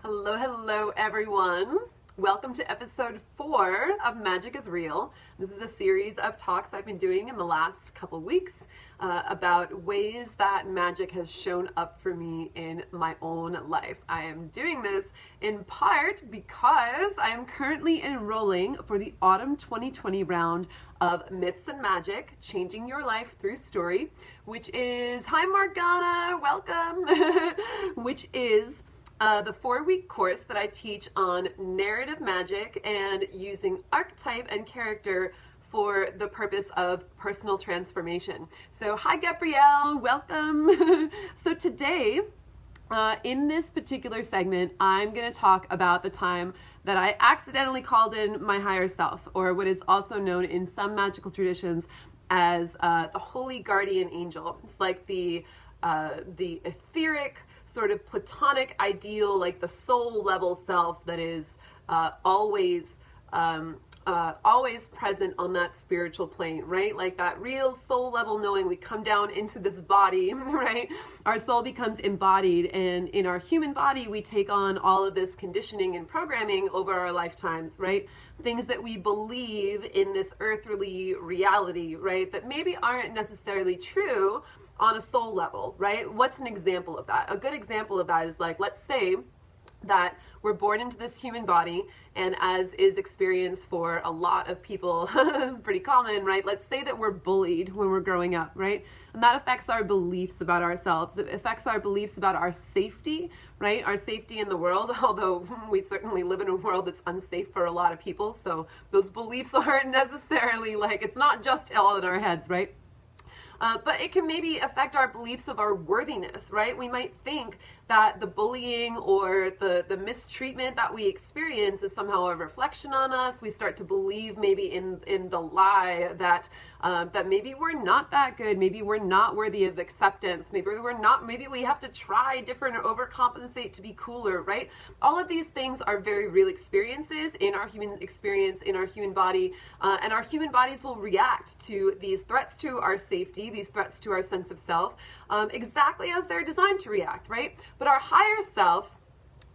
Hello, hello everyone. Welcome to episode 4 of Magic is Real. This is a series of talks I've been doing in the last couple weeks about ways that magic has shown up for me in my own life. I am doing this in part because I am currently enrolling for the autumn 2020 round of Myths and Magic, Changing Your Life Through Story, which is, hi Morgana, welcome, which is the 4-week course that I teach on narrative magic and using archetype and character for the purpose of personal transformation. So hi Gabrielle, welcome. So today, in this particular segment, I'm going to talk about the time that I accidentally called in my higher self, or what is also known in some magical traditions as the holy guardian angel. It's like the etheric, sort of platonic ideal, like the soul level self that is always present on that spiritual plane, right? Like that real soul level knowing. We come down into this body, right? Our soul becomes embodied, and in our human body we take on all of this conditioning and programming over our lifetimes, right? Things that we believe in this earthly reality, right, that maybe aren't necessarily true on a soul level, right? What's an example of that? A good example of that is, like, let's say that we're born into this human body, and as is experienced for a lot of people, it's pretty common, right? Let's say that we're bullied when we're growing up, right? And that affects our beliefs about ourselves. It affects our beliefs about our safety, right? Our safety in the world, although we certainly live in a world that's unsafe for a lot of people, so those beliefs aren't necessarily, like, it's not just all in our heads, right? But it can maybe affect our beliefs of our worthiness, right? We might think that the bullying or the mistreatment that we experience is somehow a reflection on us. We start to believe maybe in the lie that that maybe we're not that good, maybe we're not worthy of acceptance, maybe we have to try different or overcompensate to be cooler, right? All of these things are very real experiences in our human experience, in our human body, and our human bodies will react to these threats to our safety, these threats to our sense of self, exactly as they're designed to react, right? But our higher self,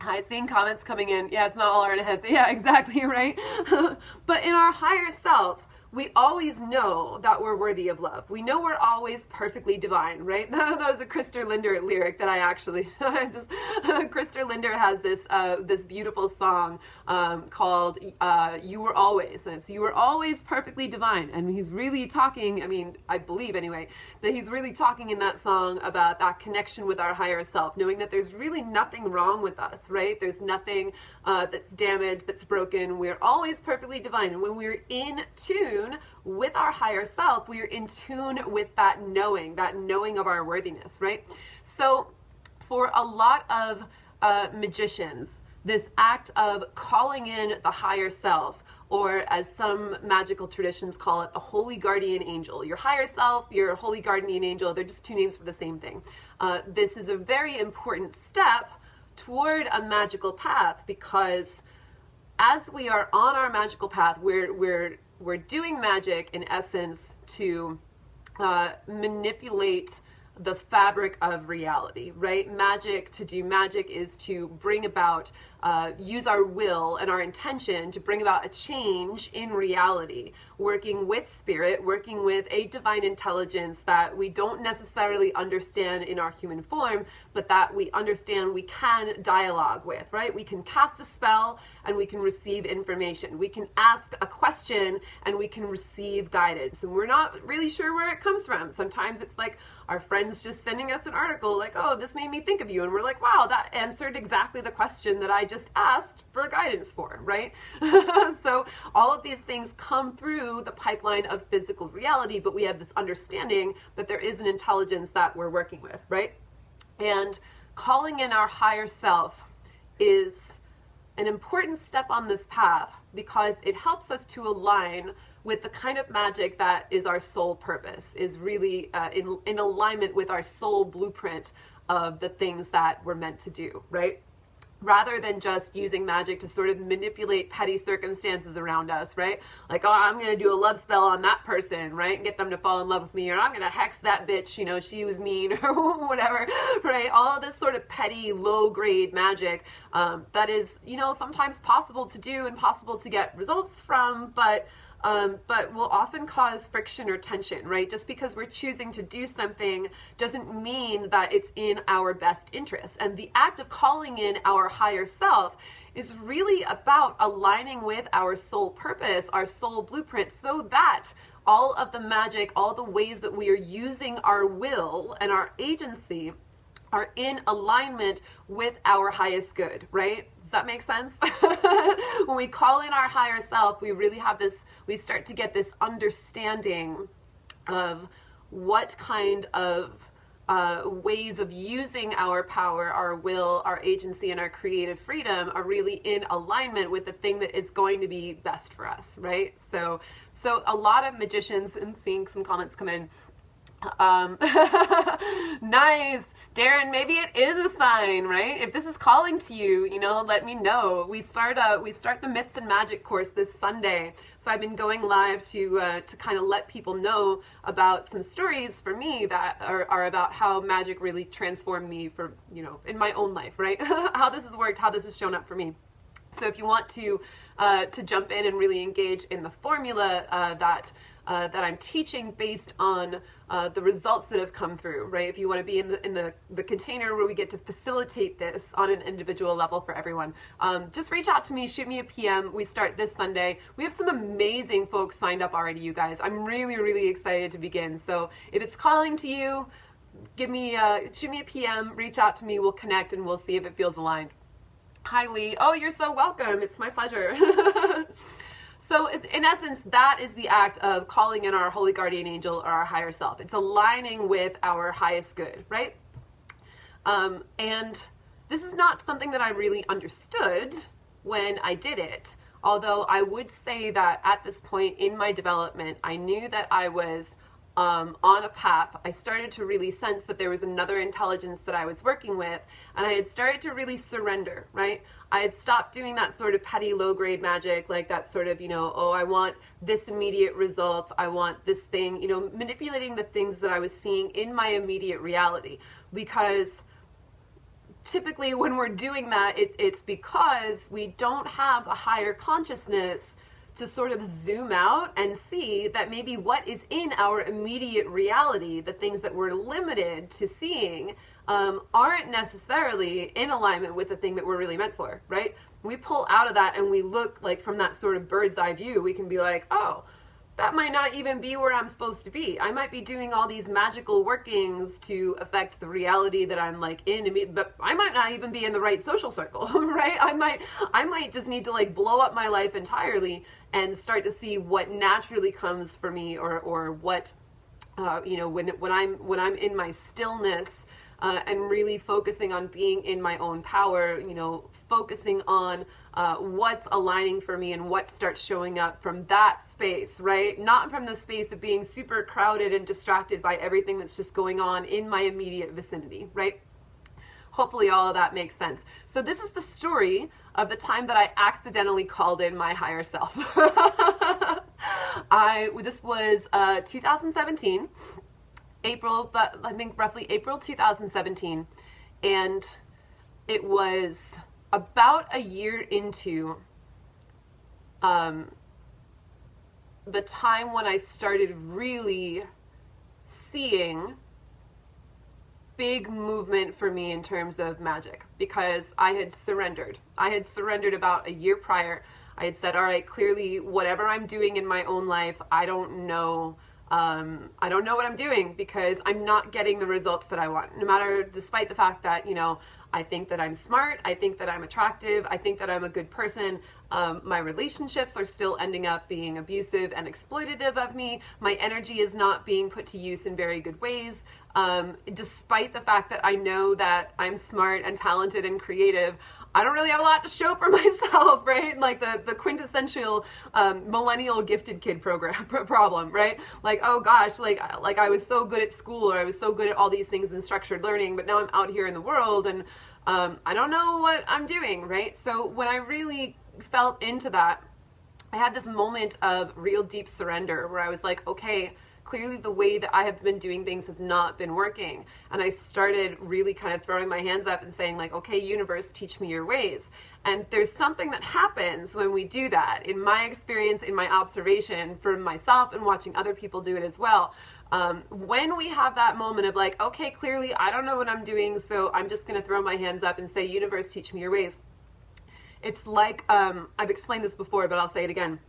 hi, seeing comments coming in, yeah, it's not all our heads, yeah, exactly, right? But in our higher self, we always know that we're worthy of love. We know we're always perfectly divine, right? That was a Krister Linder lyric that I actually Krister Linder has this beautiful song called You Were Always, and it's you were always perfectly divine. And he's really talking, I mean, I believe anyway, that he's really talking in that song about that connection with our higher self, knowing that there's really nothing wrong with us, right? There's nothing that's damaged, that's broken. We're always perfectly divine. And when we're in tune with our higher self, we are in tune with that knowing of our worthiness, right? So for a lot of magicians, this act of calling in the higher self, or as some magical traditions call it, the holy guardian angel. Your higher self, your holy guardian angel, they're just two names for the same thing. This is a very important step toward a magical path, because as we are on our magical path, we're doing magic in essence to manipulate the fabric of reality, right? To do magic is to bring about, use our will and our intention to bring about a change in reality, working with spirit, working with a divine intelligence that we don't necessarily understand in our human form, but that we understand we can dialogue with, right? We can cast a spell and we can receive information. We can ask a question and we can receive guidance, and we're not really sure where it comes from. Sometimes it's like our friends just sending us an article like, oh, this made me think of you, and we're like, wow, that answered exactly the question that I just asked for guidance for, right? So all of these things come through the pipeline of physical reality, but we have this understanding that there is an intelligence that we're working with, right? And calling in our higher self is an important step on this path, because it helps us to align with the kind of magic that is our soul purpose, is really in alignment with our soul blueprint of the things that we're meant to do, right? rather than just using magic to sort of manipulate petty circumstances around us, right? Like, oh, I'm going to do a love spell on that person, right? And get them to fall in love with me, or I'm going to hex that bitch, you know, she was mean, or whatever, right? All of this sort of petty, low-grade magic that is, you know, sometimes possible to do and possible to get results from, but will often cause friction or tension, right? Just because we're choosing to do something doesn't mean that it's in our best interest. And the act of calling in our higher self is really about aligning with our soul purpose, our soul blueprint, so that all of the magic, all the ways that we are using our will and our agency are in alignment with our highest good, right? Does that make sense? When we call in our higher self, we really have this, we start to get this understanding of what kind of ways of using our power, our will, our agency, and our creative freedom are really in alignment with the thing that is going to be best for us, right? So a lot of magicians, I'm seeing some comments come in. Nice. Darren, maybe it is a sign, right? If this is calling to you, you know, let me know. We start the Myths and Magic course this Sunday. So I've been going live to kind of let people know about some stories for me that are about how magic really transformed me for, you know, in my own life, right? How this has worked, how this has shown up for me. So if you want to jump in and really engage in the formula that I'm teaching based on the results that have come through, right? If you want to be in the container where we get to facilitate this on an individual level for everyone, just reach out to me, shoot me a PM. We start this Sunday. We have some amazing folks signed up already, you guys. I'm really, really excited to begin. So if it's calling to you, shoot me a PM, reach out to me, we'll connect, and we'll see if it feels aligned. Hi, Lee. Oh, you're so welcome. It's my pleasure. So in essence, that is the act of calling in our holy guardian angel or our higher self. It's aligning with our highest good, right? And this is not something that I really understood when I did it. Although I would say that at this point in my development, I knew that I was on a path. I started to really sense that there was another intelligence that I was working with, and I had started to really surrender, right? I had stopped doing that sort of petty low-grade magic, like that sort of, you know, oh, I want this immediate result, I want this thing, you know, manipulating the things that I was seeing in my immediate reality. Because typically when we're doing that, it's because we don't have a higher consciousness to sort of zoom out and see that maybe what is in our immediate reality, the things that we're limited to seeing, aren't necessarily in alignment with the thing that we're really meant for, right? We pull out of that and we look like from that sort of bird's eye view, we can be like, oh, that might not even be where I'm supposed to be. I might be doing all these magical workings to affect the reality that I'm like in, but I might not even be in the right social circle, right? I might just need to like blow up my life entirely and start to see what naturally comes for me, or what, you know, when I'm in my stillness, and really focusing on being in my own power, you know, focusing on what's aligning for me and what starts showing up from that space, right? Not from the space of being super crowded and distracted by everything that's just going on in my immediate vicinity, right? Hopefully all of that makes sense. So this is the story of the time that I accidentally called in my higher self. This was 2017. April, but I think roughly April 2017, and it was about a year into the time when I started really seeing big movement for me in terms of magic, because I had surrendered. I had surrendered about a year prior. I had said, all right, clearly whatever I'm doing in my own life, I don't know what I'm doing, because I'm not getting the results that I want. No matter, despite the fact that, you know, I think that I'm smart, I think that I'm attractive, I think that I'm a good person, my relationships are still ending up being abusive and exploitative of me. My energy is not being put to use in very good ways. Despite the fact that I know that I'm smart and talented and creative, I don't really have a lot to show for myself, right? Like the quintessential millennial gifted kid problem, right? Like, oh gosh, like I was so good at school, or I was so good at all these things in structured learning, but now I'm out here in the world and I don't know what I'm doing, right? So when I really felt into that, I had this moment of real deep surrender where I was like, okay, clearly the way that I have been doing things has not been working. And I started really kind of throwing my hands up and saying like, okay, universe, teach me your ways. And there's something that happens when we do that. In my experience, in my observation for myself and watching other people do it as well, when we have that moment of like, okay, clearly I don't know what I'm doing, so I'm just going to throw my hands up and say, universe, teach me your ways. It's like, I've explained this before, but I'll say it again.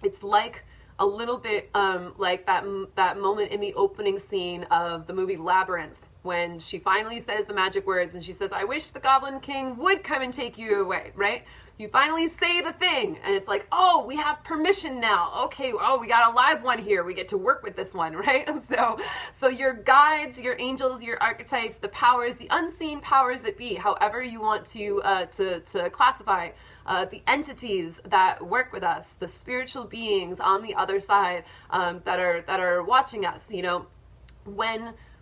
It's like a little bit like that moment in the opening scene of the movie Labyrinth, when she finally says the magic words and she says, I wish the Goblin King would come and take you away, right? You finally say the thing and it's like, oh, we have permission now. Okay, oh, we got a live one here. We get to work with this one, right? So your guides, your angels, your archetypes, the powers, the unseen powers that be, however you want to classify, the entities that work with us, the spiritual beings on the other side that are watching us, you know,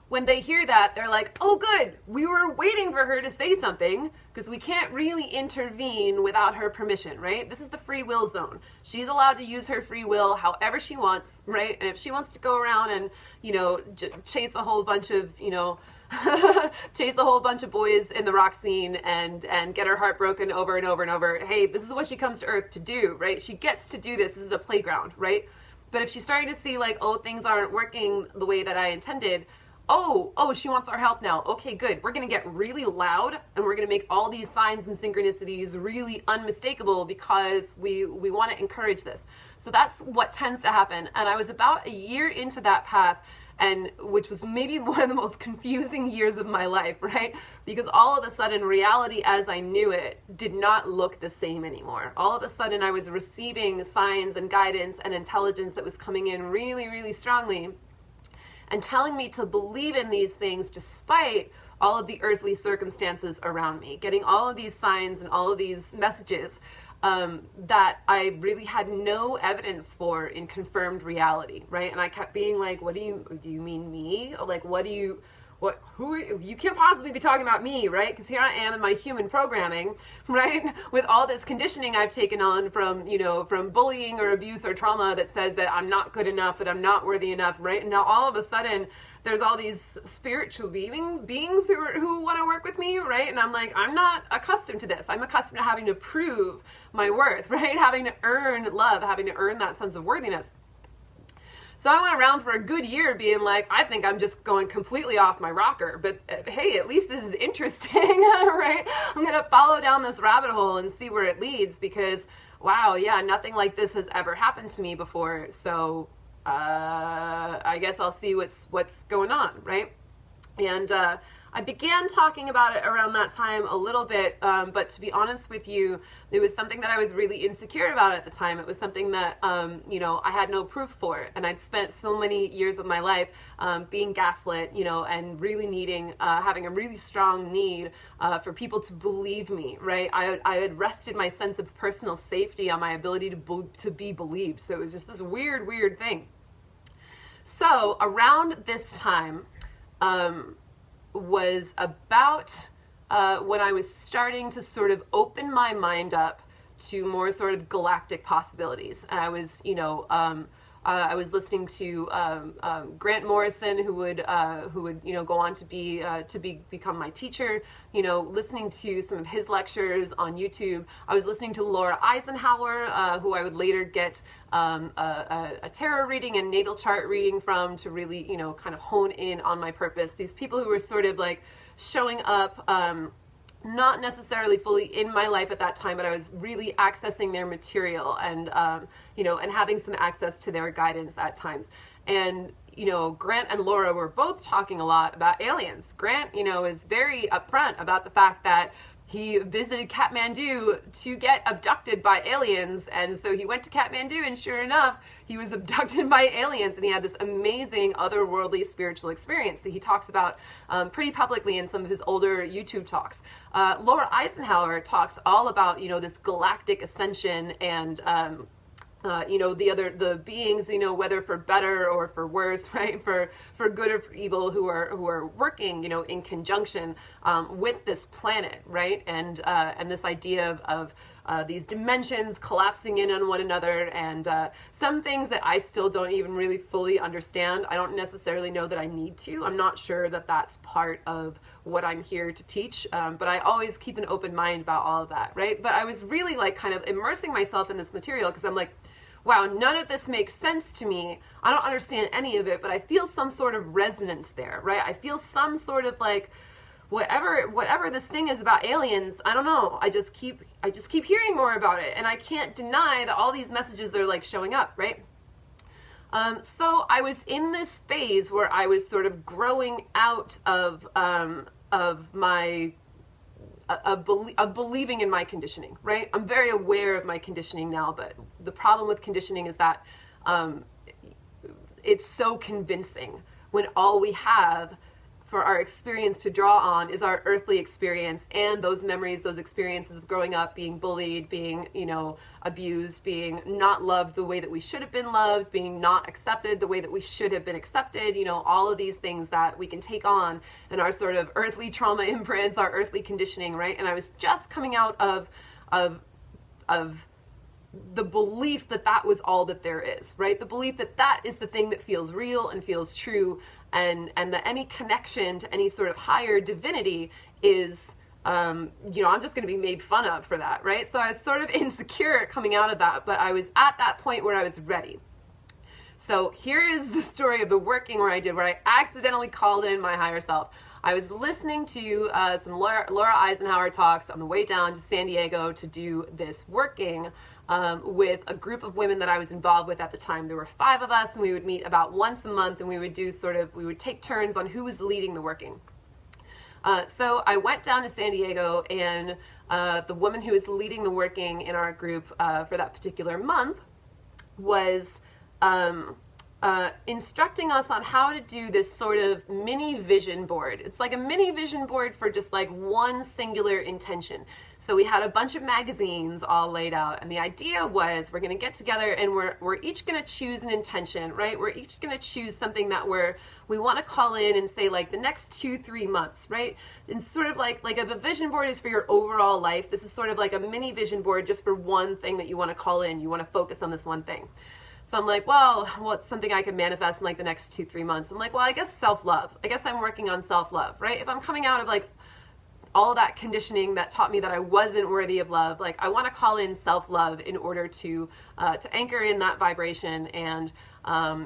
when they hear that, they're like, oh good, we were waiting for her to say something, because we can't really intervene without her permission, right? This is the free will zone. She's allowed to use her free will however she wants, right? And if she wants to go around and, you know, chase a whole bunch of, you know, chase a whole bunch of boys in the rock scene and get her heart broken over and over and over, hey, this is what she comes to Earth to do, right? She gets to do this. This is a playground, right? But if she's starting to see like, oh, things aren't working the way that I intended, oh, she wants our help now. Okay, good. We're going to get really loud and we're going to make all these signs and synchronicities really unmistakable because we want to encourage this. So that's what tends to happen. And I was about a year into that path, and which was maybe one of the most confusing years of my life, right? Because all of a sudden reality as I knew it did not look the same anymore. All of a sudden I was receiving signs and guidance and intelligence that was coming in really, really strongly and telling me to believe in these things despite all of the earthly circumstances around me, getting all of these signs and all of these messages that I really had no evidence for in confirmed reality, right? And I kept being like, do you mean me? Like, you can't possibly be talking about me, right? Because here I am in my human programming, right? With all this conditioning I've taken on from, you know, from bullying or abuse or trauma that says that I'm not good enough, that I'm not worthy enough, right? And now all of a sudden there's all these spiritual beings who want to work with me, right? And I'm like, I'm not accustomed to this. I'm accustomed to having to prove my worth, right? Having to earn love, having to earn that sense of worthiness. So I went around for a good year being like, I think I'm just going completely off my rocker, but hey, at least this is interesting, right? I'm going to follow down this rabbit hole and see where it leads, because wow, yeah, nothing like this has ever happened to me before. So I guess I'll see what's going on, right? And I began talking about it around that time a little bit, but to be honest with you, it was something that I was really insecure about at the time. It was something that, you know, I had no proof for, and I'd spent so many years of my life being gaslit, you know, and really needing, having a really strong need for people to believe me, right? I had rested my sense of personal safety on my ability to be believed. So it was just this weird thing. So around this time, was about when I was starting to sort of open my mind up to more sort of galactic possibilities. And I was, you know, I was listening to Grant Morrison, who would you know, go on to become my teacher. You know, listening to some of his lectures on YouTube. I was listening to Laura Eisenhower, who I would later get a tarot reading and natal chart reading from to really, you know, kind of hone in on my purpose. These people who were sort of like showing up. Not necessarily fully in my life at that time, but I was really accessing their material and, you know, and having some access to their guidance at times. And, you know, Grant and Laura were both talking a lot about aliens. Grant, you know, is very upfront about the fact that he visited Kathmandu to get abducted by aliens. And so he went to Kathmandu, and sure enough, he was abducted by aliens, and he had this amazing otherworldly spiritual experience that he talks about pretty publicly in some of his older YouTube talks. Laura Eisenhower talks all about, this galactic ascension and the beings, whether for better or for worse, right, for good or for evil, who are working, in conjunction with this planet, right, and this idea of these dimensions collapsing in on one another, and some things that I still don't even really fully understand. I don't necessarily know that I need to. I'm not sure that that's part of what I'm here to teach, but I always keep an open mind about all of that, right? But I was really like kind of immersing myself in this material because I'm like, wow, none of this makes sense to me. I don't understand any of it, but I feel some sort of resonance there, right? I feel some sort of like, whatever this thing is about aliens, I don't know. I just keep hearing more about it, and I can't deny that all these messages are like showing up, right? So I was in this phase where I was sort of growing out of my of believing in my conditioning, right? I'm very aware of my conditioning now, but the problem with conditioning is that it's so convincing when all we have for our experience to draw on is our earthly experience and those memories, those experiences of growing up, being bullied, being, abused, being not loved the way that we should have been loved, being not accepted the way that we should have been accepted, all of these things that we can take on and our sort of earthly trauma imprints, our earthly conditioning, right? And I was just coming out of the belief that that was all that there is, right? The belief that that is the thing that feels real and feels true, and that any connection to any sort of higher divinity is, I'm just going to be made fun of for that, right? So I was sort of insecure coming out of that, but I was at that point where I was ready. So here is the story of the working where I accidentally called in my higher self. I was listening to some Laura Eisenhower talks on the way down to San Diego to do this working with a group of women that I was involved with at the time. There were 5 of us, and we would meet about once a month, and we would take turns on who was leading the working. So I went down to San Diego, and the woman who was leading the working in our group for that particular month was instructing us on how to do this sort of mini vision board. It's like a mini vision board for just like one singular intention. So we had a bunch of magazines all laid out, and the idea was we're going to get together and we're each going to choose an intention, right? We're each going to choose something that we want to call in and say like the next 2-3 months, right? And sort of like if a vision board is for your overall life, this is sort of like a mini vision board just for one thing that you want to call in. You want to focus on this one thing. So I'm like, well, what's something I can manifest in like the next 2-3 months? I'm like, well, I guess self-love. I guess I'm working on self-love, right? If I'm coming out of like all of that conditioning that taught me that I wasn't worthy of love, like I want to call in self-love in order to anchor in that vibration. And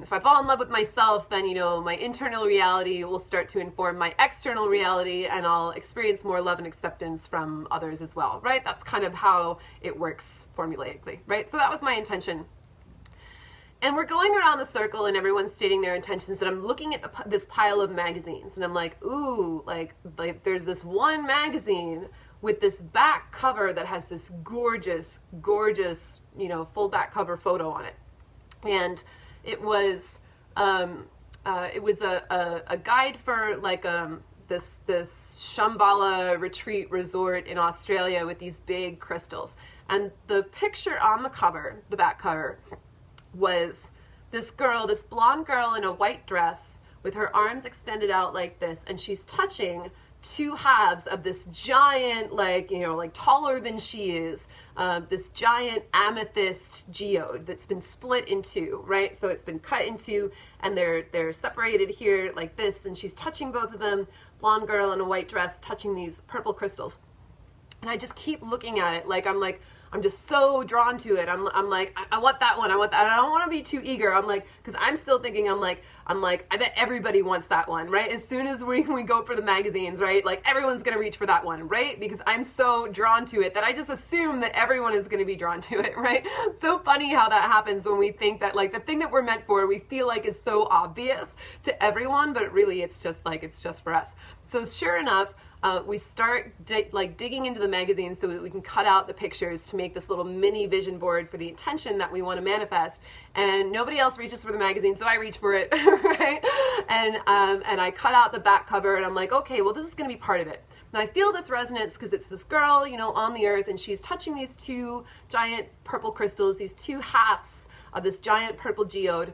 if I fall in love with myself, then, my internal reality will start to inform my external reality, and I'll experience more love and acceptance from others as well, right? That's kind of how it works formulaically, right? So that was my intention. And we're going around the circle, and everyone's stating their intentions, and I'm looking at this pile of magazines, and I'm like, ooh, like there's this one magazine with this back cover that has this gorgeous, gorgeous, full back cover photo on it. And it was a guide for like this Shambhala retreat resort in Australia with these big crystals. And the picture on the cover, the back cover, was this girl, this blonde girl in a white dress with her arms extended out like this, and she's touching 2 halves of this giant, like taller than she is, this giant amethyst geode that's been split in 2, right? So it's been cut in 2, and they're separated here like this, and she's touching both of them, blonde girl in a white dress touching these purple crystals. And I just keep looking at it, I'm just so drawn to it. I'm like, I want that one. I want that. And I don't want to be too eager. I'm like, because I'm still thinking, I'm like, I bet everybody wants that one, right? As soon as we go for the magazines, right? Like everyone's going to reach for that one, right? Because I'm so drawn to it that I just assume that everyone is going to be drawn to it, right? So funny how that happens when we think that like the thing that we're meant for, we feel like is so obvious to everyone, but really it's just for us. So sure enough, we start digging into the magazine so that we can cut out the pictures to make this little mini vision board for the intention that we want to manifest. And nobody else reaches for the magazine, so I reach for it, right? And I cut out the back cover, and I'm like, okay, well, this is going to be part of it. Now I feel this resonance because it's this girl, you know, on the earth, and she's touching these two giant purple crystals, these two halves of this giant purple geode.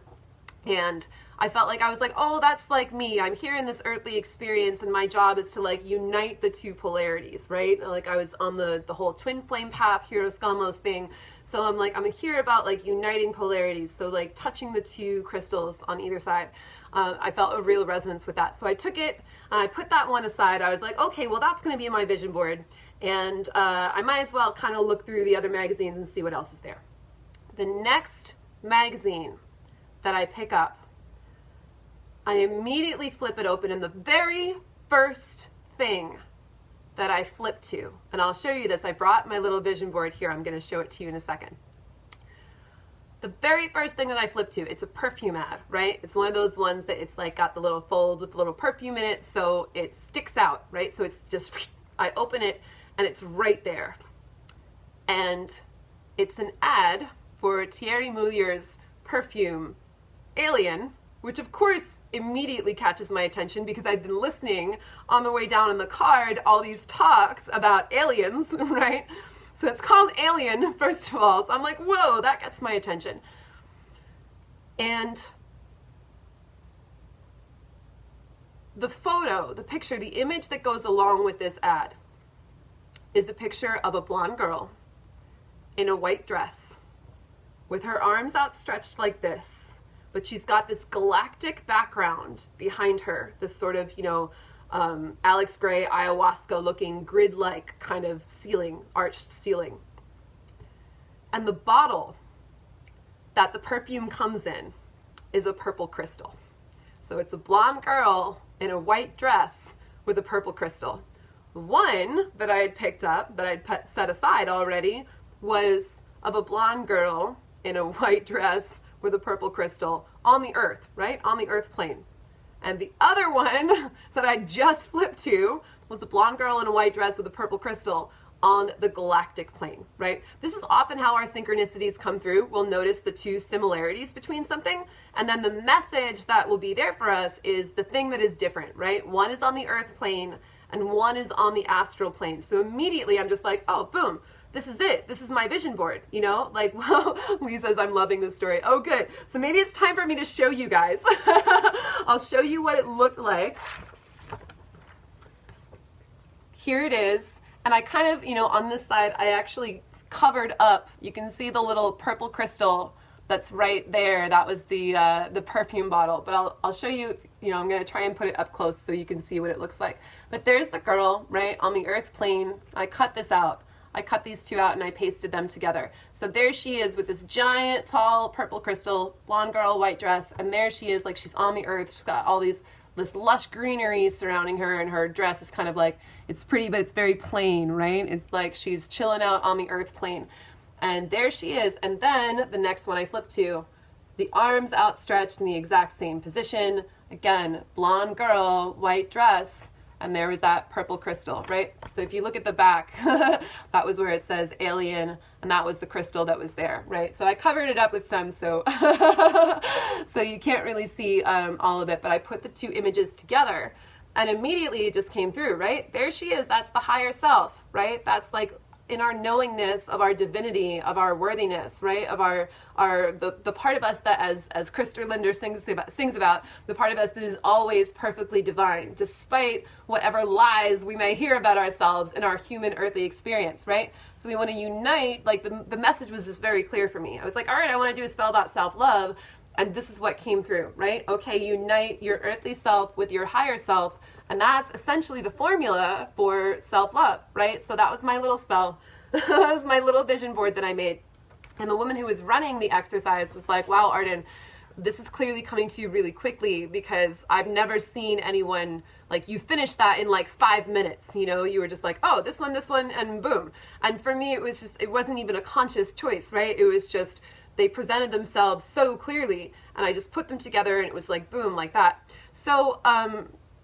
And I felt like I was like, oh, that's like me. I'm here in this earthly experience, and my job is to like unite the two polarities, right? Like I was on the whole twin flame path, Heroes Gamos thing. So I'm like, I'm here about like uniting polarities. So like touching the two crystals on either side. I felt a real resonance with that. So I took it and I put that one aside. I was like, okay, well, that's going to be my vision board. And I might as well kind of look through the other magazines and see what else is there. The next magazine that I pick up, I immediately flip it open, and the very first thing that I flip to, and I'll show you this, I brought my little vision board here, I'm going to show it to you in a second. The very first thing that I flip to, it's a perfume ad, right? It's one of those ones that it's like got the little fold with the little perfume in it, so it sticks out, right? So it's just, I open it and it's right there. And it's an ad for Thierry Muglier's perfume Alien, which of course immediately catches my attention because I've been listening on the way down in the car to all these talks about aliens, right? So it's called Alien, first of all. So I'm like, whoa, that gets my attention. And the photo, the picture, the image that goes along with this ad is a picture of a blonde girl in a white dress with her arms outstretched like this. But she's got this galactic background behind her, this sort of, you know, Alex Gray ayahuasca looking grid-like kind of ceiling, arched ceiling. And the bottle that the perfume comes in is a purple crystal. So it's a blonde girl in a white dress with a purple crystal. One that I had picked up, that I'd set aside already, was of a blonde girl in a white dress with a purple crystal on the earth, right? On the earth plane. And the other one that I just flipped to was a blonde girl in a white dress with a purple crystal on the galactic plane, right? This is often how our synchronicities come through. We'll notice the two similarities between something, and then the message that will be there for us is the thing that is different, right? One is on the earth plane and one is on the astral plane. So immediately I'm just like, oh, boom. This is it. This is my vision board, you know? Like, well, Lee says, I'm loving this story. Oh, good. So maybe it's time for me to show you guys. I'll show you what it looked like. Here it is. And I kind of, you know, on this side, I actually covered up. You can see the little purple crystal that's right there. That was the perfume bottle. But I'll show you, you know, I'm going to try and put it up close so you can see what it looks like. But there's the girl, right, on the earth plane. I cut this out. I cut these two out and I pasted them together. So there she is with this giant, tall, purple crystal, blonde girl, white dress, and there she is, like she's on the earth. She's got all this lush greenery surrounding her, and her dress is kind of like, it's pretty, but it's very plain, right? It's like she's chilling out on the earth plane. And there she is. And then the next one I flip to, the arms outstretched in the exact same position. Again, blonde girl, white dress. And there was that purple crystal, right? So if you look at the back, that was where it says alien, and that was the crystal that was there, right? So I covered it up with some, so so you can't really see all of it, but I put the two images together, and immediately it just came through, right? There she is. That's the higher self, right? That's like in our knowingness of our divinity, of our worthiness, right? Of the part of us that, as Krister Linder sings about, the part of us that is always perfectly divine, despite whatever lies we may hear about ourselves in our human earthly experience, right? So we want to unite, like the message was just very clear for me. I was like, all right, I want to do a spell about self-love, and this is what came through, right? Okay, unite your earthly self with your higher self. And that's essentially the formula for self-love, right? So that was my little spell. That was my little vision board that I made. And the woman who was running the exercise was like, wow, Arden, this is clearly coming to you really quickly, because I've never seen anyone, like, you finished that in like 5 minutes, you know? You were just like, oh, this one, and boom. And for me, it wasn't even a conscious choice, right? It was just, they presented themselves so clearly, and I just put them together, and it was like, boom, like that. So,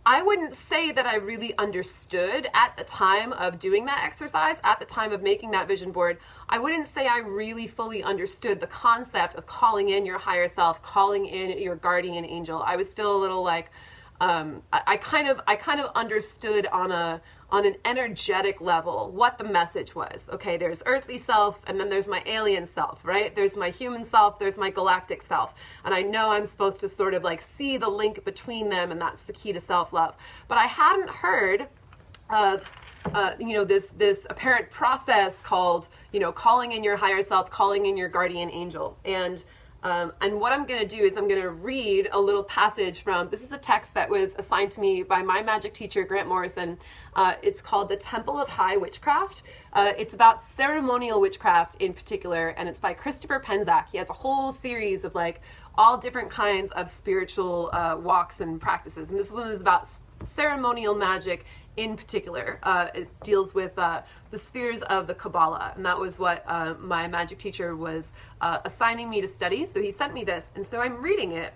I wouldn't say that I really understood at the time of doing that exercise, at the time of making that vision board. I wouldn't say I really fully understood the concept of calling in your higher self, calling in your guardian angel. I was still a little like, I kind of understood on an energetic level what the message was. Okay, there's earthly self, and then there's my alien self, right? There's my human self, there's my galactic self. And I know I'm supposed to sort of like see the link between them, and that's the key to self-love. But I hadn't heard of this apparent process called, calling in your higher self, calling in your guardian angel. And what I'm going to do is I'm going to read a little passage from, this is a text that was assigned to me by my magic teacher, Grant Morrison. It's called The Temple of High Witchcraft. It's about ceremonial witchcraft in particular, and it's by Christopher Penczak. He has a whole series of like all different kinds of spiritual walks and practices. And this one is about ceremonial magic in particular. It deals with the spheres of the Kabbalah, and that was what my magic teacher was assigning me to study. So he sent me this, and so I'm reading it,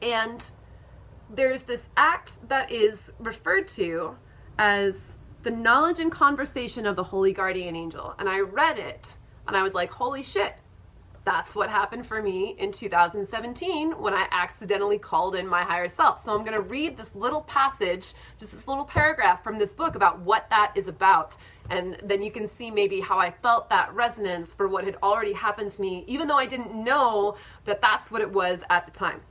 and there's this act that is referred to as the knowledge and conversation of the Holy Guardian Angel. And I read it, and I was like, holy shit. That's what happened for me in 2017 when I accidentally called in my higher self. So I'm going to read this little passage, just this little paragraph from this book about what that is about. And then you can see maybe how I felt that resonance for what had already happened to me, even though I didn't know that that's what it was at the time.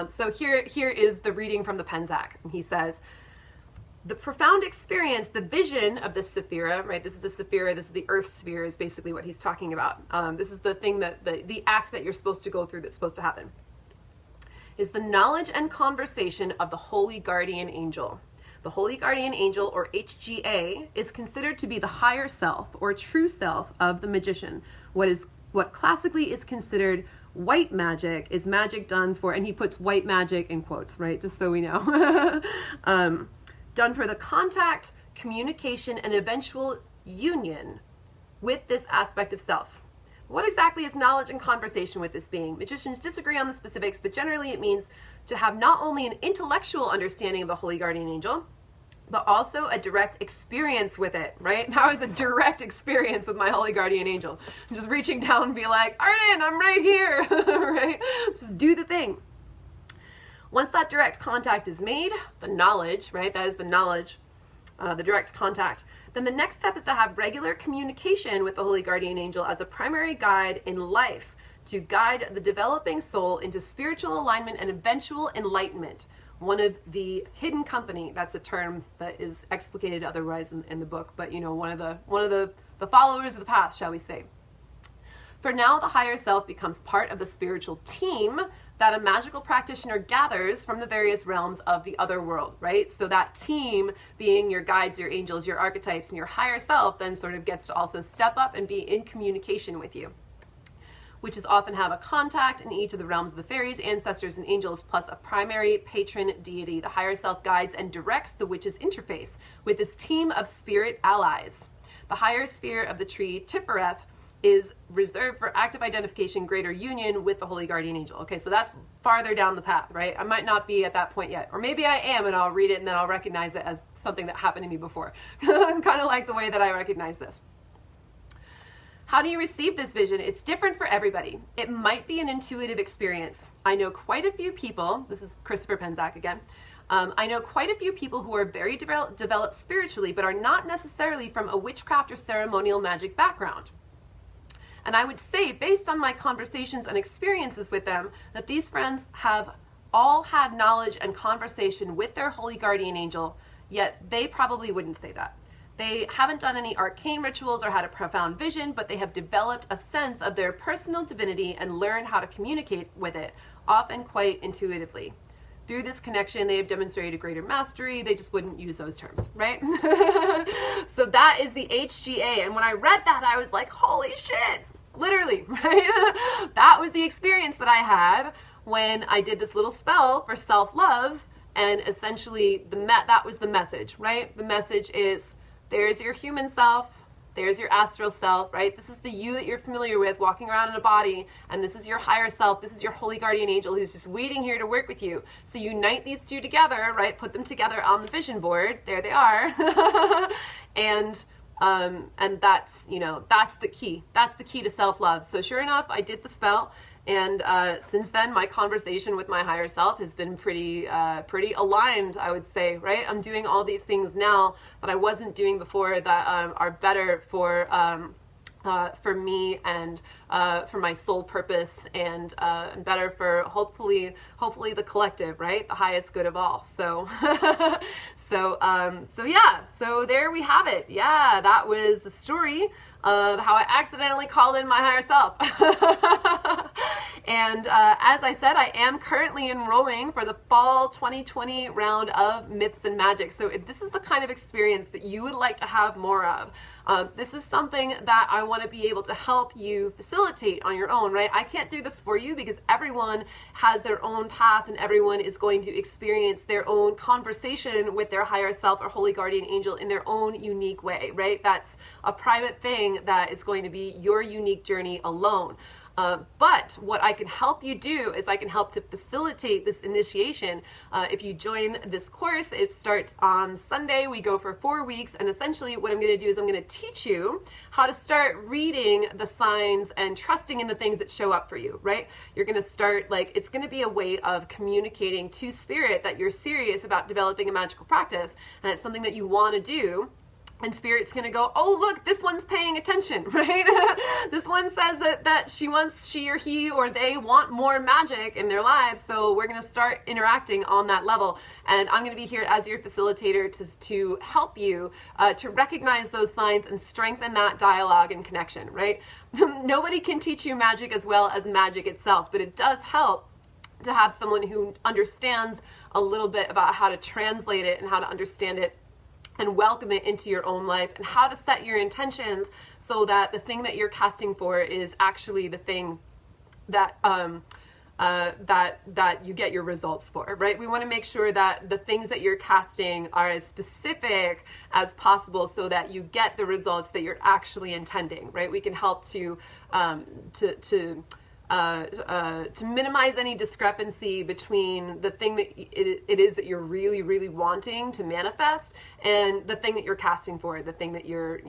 So here is the reading from the Penczak. And he says, the profound experience, the vision of the Sephira, right? This is the Sephira, this is the earth sphere is basically what he's talking about. This is the thing that, the act that you're supposed to go through that's supposed to happen, is the knowledge and conversation of the Holy Guardian Angel. The Holy Guardian Angel, or HGA, is considered to be the higher self or true self of the magician. What classically is considered white magic is magic done for, and he puts white magic in quotes, right? Just so we know. Done for the contact, communication, and eventual union with this aspect of self. What exactly is knowledge and conversation with this being? Magicians disagree on the specifics, but generally it means to have not only an intellectual understanding of the Holy Guardian Angel, but also a direct experience with it, right? That was a direct experience with my Holy Guardian Angel. Just reaching down and be like, Arden, I'm right here, right? Just do the thing. Once that direct contact is made, the knowledge, right? That is the knowledge, the direct contact. Then the next step is to have regular communication with the Holy Guardian Angel as a primary guide in life to guide the developing soul into spiritual alignment and eventual enlightenment. One of the hidden company, that's a term that is explicated otherwise in the book, but one of the followers of the path, shall we say. For now, the higher self becomes part of the spiritual team that a magical practitioner gathers from the various realms of the other world, right? So that team being your guides, your angels, your archetypes, and your higher self then sort of gets to also step up and be in communication with you, which is often have a contact in each of the realms of the fairies, ancestors, and angels, plus a primary patron deity. The higher self guides and directs the witch's interface with this team of spirit allies. The higher sphere of the tree, Tifereth, is reserved for active identification, greater union with the Holy Guardian Angel. Okay, so that's farther down the path, right? I might not be at that point yet. Or maybe I am, and I'll read it and then I'll recognize it as something that happened to me before. Kind of like the way that I recognize this. How do you receive this vision? It's different for everybody. It might be an intuitive experience. I know quite a few people, this is Christopher Penczak again, I know quite a few people who are very developed spiritually, but are not necessarily from a witchcraft or ceremonial magic background. And I would say, based on my conversations and experiences with them, that these friends have all had knowledge and conversation with their Holy Guardian Angel, yet they probably wouldn't say that. They haven't done any arcane rituals or had a profound vision, but they have developed a sense of their personal divinity and learned how to communicate with it, often quite intuitively. Through this connection, they have demonstrated greater mastery. They just wouldn't use those terms, right? So that is the HGA. And when I read that, I was like, holy shit, literally, right? That was the experience that I had when I did this little spell for self-love. And essentially, that was the message, right? The message is, there's your human self, There's your astral self, right? This is the you that you're familiar with walking around in a body, and this is your higher self. This is your holy guardian angel who's just waiting here to work with you. So unite these two together, right? Put them together on the vision board. There they are. And that's, that's the key. That's the key to self-love. So sure enough, I did the spell. And since then, my conversation with my higher self has been pretty aligned, I would say, right? I'm doing all these things now that I wasn't doing before that are better for me and for my soul purpose, and better for hopefully the collective, right? The highest good of all. So, so yeah, so there we have it. Yeah, that was the story of how I accidentally called in my higher self. And as I said, I am currently enrolling for the fall 2020 round of Myths and Magic. So if this is the kind of experience that you would like to have more of, this is something that I want to be able to help you facilitate on your own, right? I can't do this for you because everyone has their own path, and everyone is going to experience their own conversation with their higher self or holy guardian angel in their own unique way, right? That's a private thing that is going to be your unique journey alone. But what I can help you do is I can help to facilitate this initiation. If you join this course, it starts on Sunday. We go for 4 weeks, and essentially what I'm going to do is I'm going to teach you how to start reading the signs and trusting in the things that show up for you, right? You're going to start, it's going to be a way of communicating to spirit that you're serious about developing a magical practice, and it's something that you want to do. And spirit's going to go, oh, look, this one's paying attention, right? This one says that she or he or they want more magic in their lives. So we're going to start interacting on that level. And I'm going to be here as your facilitator to help you to recognize those signs and strengthen that dialogue and connection, right? Nobody can teach you magic as well as magic itself, but it does help to have someone who understands a little bit about how to translate it and how to understand it and welcome it into your own life, and how to set your intentions so that the thing that you're casting for is actually the thing that that you get your results for, right? We want to make sure that the things that you're casting are as specific as possible so that you get the results that you're actually intending, right? We can help to minimize any discrepancy between the thing that it is that you're really, really wanting to manifest and the thing that you're casting for, the thing that you're,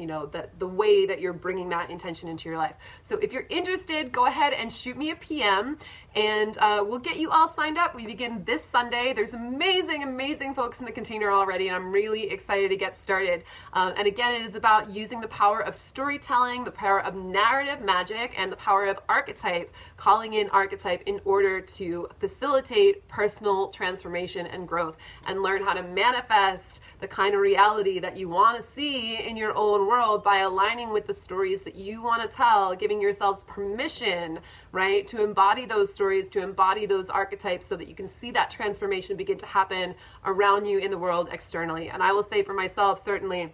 the way that you're bringing that intention into your life. So if you're interested, go ahead and shoot me a PM, and we'll get you all signed up. We begin this Sunday. There's amazing, amazing folks in the container already, and I'm really excited to get started. And again, it is about using the power of storytelling, the power of narrative magic, and the power of archetype, calling in archetype in order to facilitate personal transformation and growth, and learn how to manifest the kind of reality that you want to see in your own world by aligning with the stories that you want to tell, giving yourselves permission, right, to embody those stories, to embody those archetypes so that you can see that transformation begin to happen around you in the world externally. And I will say for myself, certainly,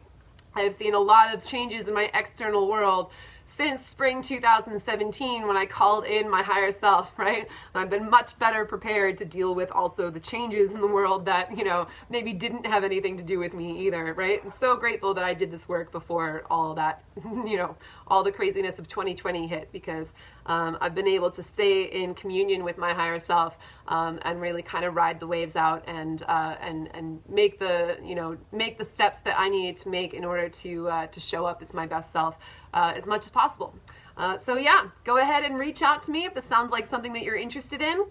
I have seen a lot of changes in my external world since spring 2017 when I called in my higher self, right? And I've been much better prepared to deal with also the changes in the world that, maybe didn't have anything to do with me either, right? I'm so grateful that I did this work before all that, all the craziness of 2020 hit, because I've been able to stay in communion with my higher self and really kind of ride the waves out and make the steps that I need to make in order to show up as my best self as much as possible. So yeah, go ahead and reach out to me if this sounds like something that you're interested in.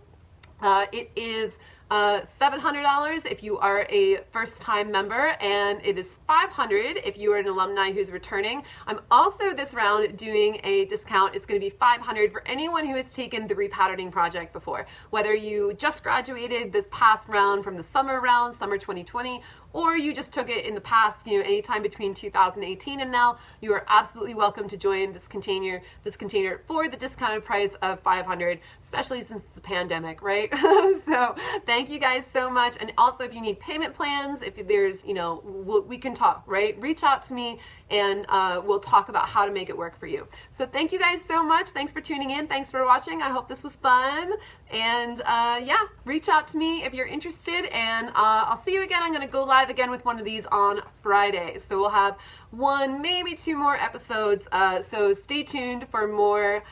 It is $700 if you are a first-time member, and it is $500 if you are an alumni who's returning. I'm also this round doing a discount. It's going to be $500 for anyone who has taken the repatterning project before. Whether you just graduated this past round from the summer round, summer 2020, or you just took it in the past, anytime between 2018 and now, you are absolutely welcome to join this container for the discounted price of $500, especially since it's a pandemic, right? So thank you guys so much. And also, if you need payment plans, if there's, we can talk, right? Reach out to me and we'll talk about how to make it work for you. So thank you guys so much. Thanks for tuning in. Thanks for watching. I hope this was fun. And yeah, reach out to me if you're interested, and I'll see you again. I'm going to go live live again with one of these on Friday. So we'll have one, maybe two more episodes. So stay tuned for more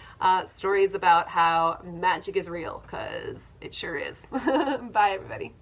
stories about how magic is real, because it sure is. Bye, everybody.